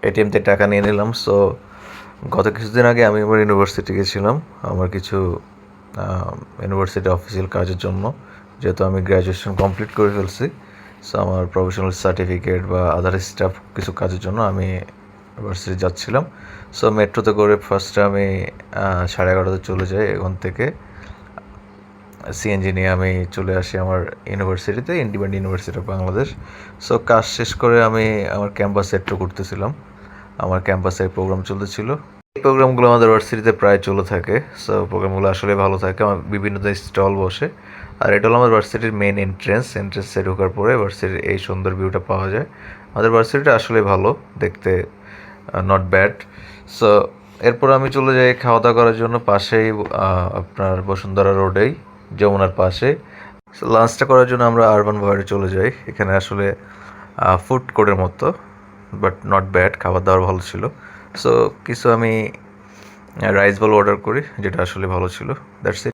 ATM টাকা নিয়ে নিলাম। সো গত কিছুদিন আগে আমি আমার ইউনিভার্সিটি গেছিলাম আমার কিছু ইউনিভার্সিটি অফিসিয়াল কাজের জন্য, যেহেতু আমি গ্র্যাজুয়েশন কমপ্লিট করে ফেলছি। সো আমার প্রফেশনাল সার্টিফিকেট বা আদার স্টাফ কিছু কাজের জন্য আমি ইউনিভার্সিটি যাচ্ছিলাম। সো মেট্রোতে করে ফার্স্টে আমি 11:30 চলে যাই এখান থেকে। সিএনজি নিয়ে আমি চলে আসি আমার ইউনিভার্সিটিতে, independent university of Bangladesh. So কাজ শেষ করে আমি আমার ক্যাম্পাসে একটু করতেছিলাম। আমার ক্যাম্পাসে প্রোগ্রাম চলতেছিল। এই প্রোগ্রামগুলো আমাদের ভার্সিটিতে প্রায় চলে থাকে। সো প্রোগ্রামগুলো আসলে ভালো থাকে, আমার বিভিন্ন স্টল বসে। আর এটা হলো আমার ভার্সিটির মেন এন্ট্রেন্সে ঢোকার পরে ভার্সিটির এই সুন্দর ভিউটা পাওয়া যায়। আমাদের ভার্সিটিটা আসলে ভালো দেখতে, নট ব্যাড। সো এরপর আমি চলে যাই খাওয়া দাওয়া করার জন্য পাশেই, আপনার বসুন্ধরা রোডেই, যমুনার পাশে। সো লাঞ্চটা করার জন্য আমরা আরবান ভয়েডে চলে যাই। এখানে আসলে ফুড কোর্টের মতো, বাট নট ব্যাড, খাবার দাবার ভালো ছিল। সো কিছু আমি রাইস বল অর্ডার করি, যেটা আসলে ভালো ছিল। That's it.